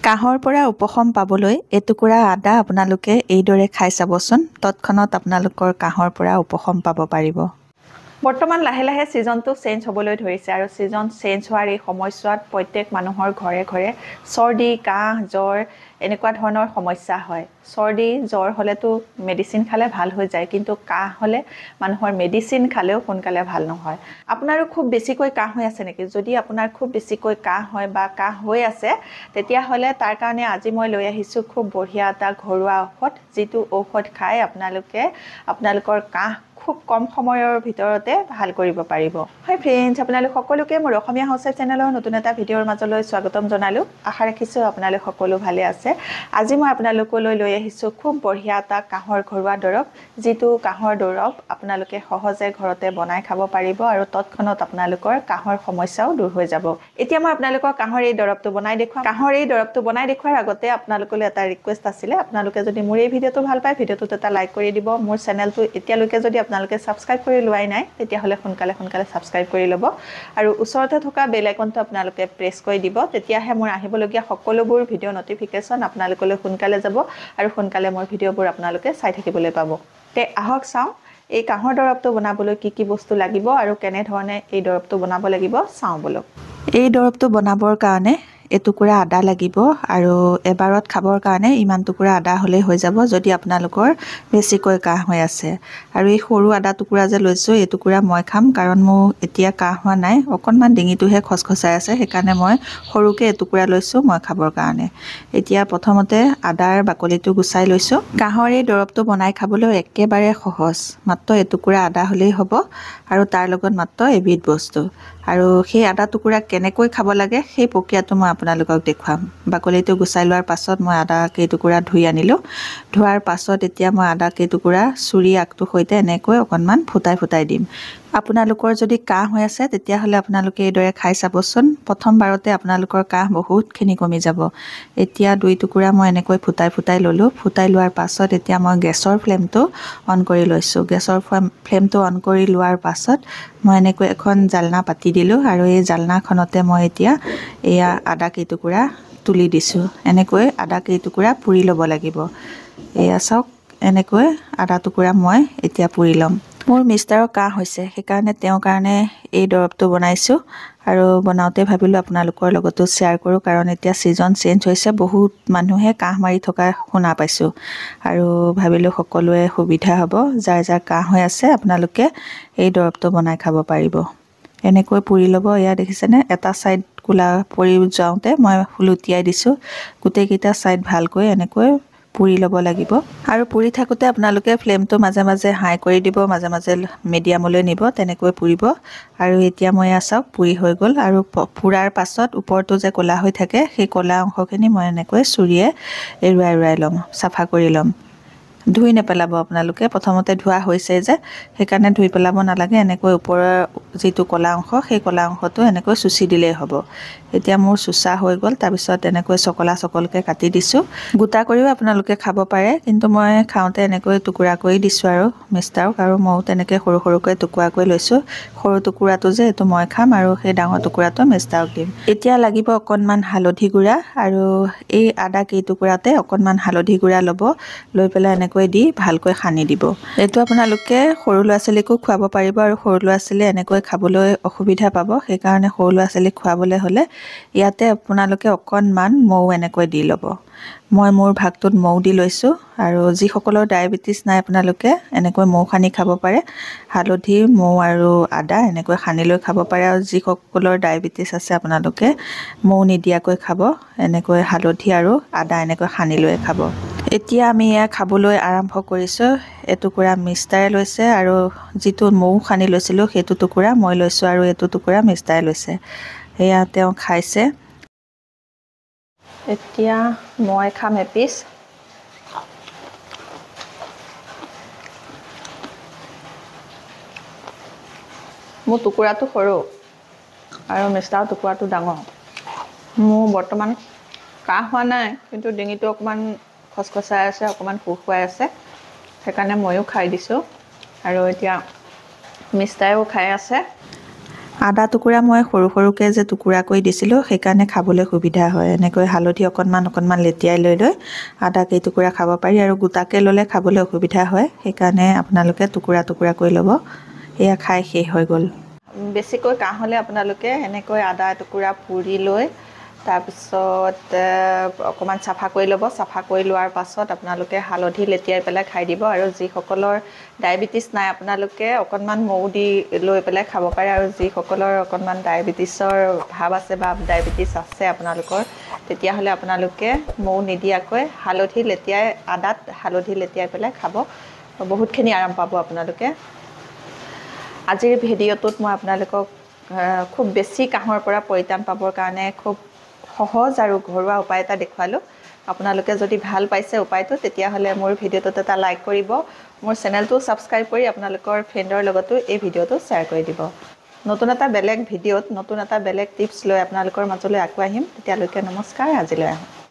কাহৰ পৰা উপশম পাবলৈ এটুকুৰা আদা আপোনালোকে এইদৰে খাই চাবচোন। তৎক্ষণাত আপোনালোকৰ কাহৰ পৰা উপশম পাব পাৰিব। বৰ্তমান লাহে লাহে ছিজনটো চেঞ্জ হ'বলৈ ধৰিছে আৰু ছিজন চেঞ্জ হোৱাৰ এই সময়ছোৱাত প্ৰত্যেক মানুহৰ ঘৰে ঘৰে চৰ্দি, কাহ, জ্বৰ এনেকুৱা ধৰণৰ সমস্যা হয়। চৰ্দি, জ্বৰ হ'লেতো মেডিচিন খালে ভাল হৈ যায়, কিন্তু কাহ হ'লে মানুহৰ মেডিচিন খালেও সোনকালে ভাল নহয়। আপোনাৰো খুব বেছিকৈ কাহ হৈ আছে নেকি? যদি আপোনাৰ খুব বেছিকৈ কাহ হয় বা কাহ হৈ আছে, তেতিয়াহ'লে তাৰ কাৰণে আজি মই লৈ আহিছোঁ খুব বঢ়িয়া এটা ঘৰুৱা ঔষধ, যিটো ঔষধ খাই আপোনালোকৰ কাহ খুব কম সময়ৰ ভিতৰতে ভাল কৰিব পাৰিব। হাই ফ্ৰেণ্ডছ, আপোনালোক সকলোকে মোৰ অসমীয়া হাউচৱাইফ চেনেলৰ নতুন এটা ভিডিঅ'ৰ মাজলৈ স্বাগতম জনালোঁ। আশা ৰাখিছোঁ আপোনালোক সকলো ভালে আছে। আজি মই আপোনালোকলৈ লৈ আহিছোঁ খুব বঢ়িয়া এটা কাহৰ ঘৰুৱা দৰৱ, যিটো কাহৰ দৰৱ আপোনালোকে সহজে ঘৰতে বনাই খাব পাৰিব আৰু তৎক্ষণাত আপোনালোকৰ কাহৰ সমস্যাও দূৰ হৈ যাব। এতিয়া মই আপোনালোকক কাহৰ এই দৰৱটো বনাই দেখুৱাম। কাহৰ এই দৰৱটো বনাই দেখুৱাৰ আগতে আপোনালোকলৈ এটা ৰিকুৱেষ্ট আছিলে, আপোনালোকে যদি মোৰ এই ভিডিঅ'টো ভাল পায়, ভিডিঅ'টোত এটা লাইক কৰি দিব। মোৰ চেনেলটো এতিয়ালৈকে যদি আপোনালোকে ছাবস্ক্ৰাইব কৰি লোৱাই নাই, তেতিয়াহ'লে সোনকালে ছাবস্ক্ৰাইব কৰি ল'ব আৰু ওচৰতে থকা বেল আইকনটো আপোনালোকে প্ৰেছ কৰি দিব। তেতিয়াহে মোৰ আহিবলগীয়া সকলোবোৰ ভিডিঅ' নটিফিকেশ্যন আপোনালোকলৈ সোনকালে যাব আৰু সোনকালে মোৰ ভিডিঅ'বোৰ আপোনালোকে চাই থাকিবলৈ পাব। তে আহক চাওঁ এই কাহৰ দৰৱটো বনাবলৈ কি কি বস্তু লাগিব আৰু কেনেধৰণে এই দৰৱটো বনাব লাগিব চাওঁ বলক। এই দৰৱটো বনাবৰ কাৰণে এটুকুৰা আদা লাগিব আৰু এবাৰত খাবৰ কাৰণে ইমান টুকুৰা আদা হ'লেই হৈ যাব যদি আপোনালোকৰ বেছিকৈ কাহ হৈ আছে। আৰু এই সৰু আদা টুকুৰা যে লৈছোঁ, এই টুকুৰা মই খাম, কাৰণ মোৰ এতিয়া কাহ হোৱা নাই, অকণমান ডিঙিটোহে খচখচাই আছে, সেইকাৰণে মই সৰুকৈ এটুকুৰা লৈছোঁ মই খাবৰ কাৰণে। এতিয়া প্ৰথমতে আদাৰ বাকলিটো গুচাই লৈছোঁ। কাহৰ এই দৰৱটো বনাই খাবলৈ একেবাৰে সহজ, মাত্ৰ এটুকুৰা আদা হ'লেই হ'ব আৰু তাৰ লগত মাত্ৰ এবিধ বস্তু। আৰু সেই আদা টুকুৰা কেনেকৈ খাব লাগে সেই প্ৰক্ৰিয়াটো মই আপোনালোকক দেখুৱাম। বাকলিটো গুচাই লোৱাৰ পাছত মই আদা কেইটুকুৰা ধুই আনিলোঁ। ধোৱাৰ পাছত এতিয়া মই আদা কেইটুকুৰা চুৰি আগটোৰ সৈতে এনেকৈ অকণমান ফুটাই দিম। আপোনালোকৰ যদি কাহ হৈ আছে, তেতিয়াহ'লে আপোনালোকে এইদৰে খাই চাবচোন। প্ৰথমবাৰতে আপোনালোকৰ কাহ বহুতখিনি কমি যাব। এতিয়া দুই টুকুৰা মই এনেকৈ ফুটাই ল'লোঁ। ফুটাই লোৱাৰ পাছত এতিয়া মই গেছৰ ফ্লেমটো অন কৰি লৈছোঁ। গেছৰ ফ্লেমটো অন কৰি লোৱাৰ পাছত মই এনেকৈ এখন জালনা পাতি দিলোঁ আৰু এই জালনাখনতে মই এতিয়া এয়া আদা কেইটুকুৰা তুলি দিছোঁ। এনেকৈ আদা কেইটুকুৰা পুৰি ল'ব লাগিব। এয়া চাওক, এনেকৈ আদা টুকুৰা মই এতিয়া পুৰি ল'ম। মোৰ মিষ্টাৰৰ কাহ হৈছে, সেইকাৰণে তেওঁৰ কাৰণে এই দৰৱটো বনাইছোঁ আৰু বনাওঁতে ভাবিলোঁ আপোনালোকৰ লগতো শ্বেয়াৰ কৰোঁ, কাৰণ এতিয়া ছিজন চেঞ্জ হৈছে, বহুত মানুহে কাহ মাৰি থকা শুনা পাইছোঁ আৰু ভাবিলোঁ সকলোৱে সুবিধা হ'ব। যাৰ যাৰ কাহ হৈ আছে আপোনালোকে এই দৰৱটো বনাই খাব পাৰিব। এনেকৈ পুৰি ল'ব। এয়া দেখিছেনে, এটা ছাইড ক'লা পৰি যাওঁতে মই লুটিয়াই দিছোঁ। গোটেইকেইটা ছাইড ভালকৈ এনেকৈ পুৰি ল'ব লাগিব আৰু পুৰি থাকোঁতে আপোনালোকে ফ্লেমটো মাজে মাজে হাই কৰি দিব, মাজে মাজে মিডিয়ামলৈ নিব, তেনেকৈ পুৰিব। আৰু এতিয়া মই এয়া চাওক পুৰি হৈ গ'ল আৰু পুৰাৰ পাছত ওপৰটো যে ক'লা হৈ থাকে, সেই ক'লা অংশখিনি মই এনেকৈ চুৰিয়ে এৰুৱাই ল'ম, চাফা কৰি ল'ম। ধুই নেপেলাব আপোনালোকে, প্ৰথমতে ধোৱা হৈছে যে সেইকাৰণে ধুই পেলাব নালাগে। এনেকৈ ওপৰৰ যিটো ক'লা অংশ, সেই ক'লা অংশটো এনেকৈ চুচি দিলেই হ'ব। এতিয়া মোৰ চুচা হৈ গ'ল। তাৰপিছত এনেকৈ চকলকৈ কাটি দিছোঁ। গোটা কৰিও আপোনালোকে খাব পাৰে, কিন্তু মই খাওঁতে এনেকৈ টুকুৰা কৰি দিছোঁ আৰু মিষ্টাৰক, আৰু ময়ো তেনেকৈ সৰুকৈ টুকুৰা কৰি লৈছোঁ। সৰু টুকুৰাটো যে এইটো মই খাম আৰু সেই ডাঙৰ টুকুৰাটো মিষ্টাৰক দিম। এতিয়া লাগিব অকণমান হালধি গুড়া আৰু এই আদা কেইটুকুৰাতে অকণমান হালধি গুড়া ল'ব, লৈ পেলাই এনেকৈ দি ভালকৈ সানি দিব। এইটো আপোনালোকে সৰু ল'ৰা ছোৱালীকো খুৱাব পাৰিব আৰু সৰু ল'ৰা ছোৱালীয়ে এনেকৈ খাবলৈ অসুবিধা পাব, সেইকাৰণে সৰু ল'ৰা ছোৱালীক খুৱাবলৈ হ'লে ইয়াতে আপোনালোকে অকণমান মৌ এনেকৈ দি ল'ব। মই মোৰ ভাগটোত মৌ দি লৈছোঁ আৰু যিসকলৰ ডায়েবেটিছ নাই আপোনালোকে এনেকৈ মৌ সানি খাব পাৰে। হালধি, মৌ আৰু আদা এনেকৈ সানি লৈ খাব পাৰে, আৰু যিসকলৰ ডায়েবেটিছ আছে আপোনালোকে মৌ নিদিয়াকৈ খাব, এনেকৈ হালধি আৰু আদা এনেকৈ সানি লৈ খাব। এতিয়া আমি এয়া খাবলৈ আৰম্ভ কৰিছোঁ। এটুকুৰা মিষ্টাৰে লৈছে আৰু যিটো মৌ সানি লৈছিলোঁ সেইটো টুকুৰা মই লৈছোঁ আৰু এইটো টুকুৰা মিষ্টাৰে লৈছে। এয়া তেওঁ খাইছে। এতিয়া মই খাম এপিচ। মোৰ টুকুৰাটো সৰু আৰু মিষ্টাৰৰ টুকুৰাটো ডাঙৰ। মোৰ বৰ্তমান কাহ হোৱা নাই, কিন্তু ডিঙিটো অকণমান খচখচাই আছে, অকণমান শুকুৱাই আছে, সেইকাৰণে ময়ো খাই দিছোঁ আৰু এতিয়া মিষ্টাৰেও খাই আছে। আদা টুকুৰা মই সৰু সৰুকৈ যে টুকুৰা কৰি দিছিলোঁ সেইকাৰণে খাবলৈ সুবিধা হয় এনেকৈ হালধি অকণমান লেটিয়াই লৈ আদা কেইটুকুৰা খাব পাৰি আৰু গোটাকৈ ল'লে খাবলৈ অসুবিধা হয় সেইকাৰণে আপোনালোকে টুকুৰা কৰি ল'ব এয়া খাই শেষ হৈ গ'ল বেছিকৈ কাহ হ'লে আপোনালোকে এনেকৈ আদা টুকুৰা পুৰি লৈ তাৰপিছত অকণমান চাফা কৰি ল'ব চাফা কৰি লোৱাৰ পাছত আপোনালোকে হালধি লেটিয়াই পেলাই খাই দিব আৰু যিসকলৰ ডায়েবেটিছ নাই আপোনালোকে অকণমান মৌ দি লৈ পেলাই খাব পাৰে আৰু যিসকলৰ অকণমান ডায়েবেটিছৰ ভাৱ আছে বা ডায়েবেটিছ আছে আপোনালোকৰ তেতিয়াহ'লে আপোনালোকে মৌ নিদিয়াকৈ হালধি লেটিয়াই আদাত হালধি লেটিয়াই পেলাই খাব বহুতখিনি আৰাম পাব আপোনালোকে আজিৰ ভিডিঅ'টোত মই আপোনালোকক খুব বেছি কাহৰ পৰা পৰিত্ৰাণ পাবৰ কাৰণে খুব সহজ আৰু ঘৰুৱা উপায় এটা দেখুৱালোঁ আপোনালোকে যদি ভাল পাইছে উপায়টো তেতিয়াহ'লে মোৰ ভিডিঅ'টোত এটা লাইক কৰিব মোৰ চেনেলটো ছাবস্ক্ৰাইব কৰি আপোনালোকৰ ফ্ৰেণ্ডৰ লগতো এই ভিডিঅ'টো শ্বেয়াৰ কৰি দিব নতুন এটা বেলেগ ভিডিঅ'ত নতুন এটা বেলেগ টিপছ লৈ আপোনালোকৰ মাজলৈ আকৌ আহিম তেতিয়ালৈকে নমস্কাৰ আজিলৈ আহোঁ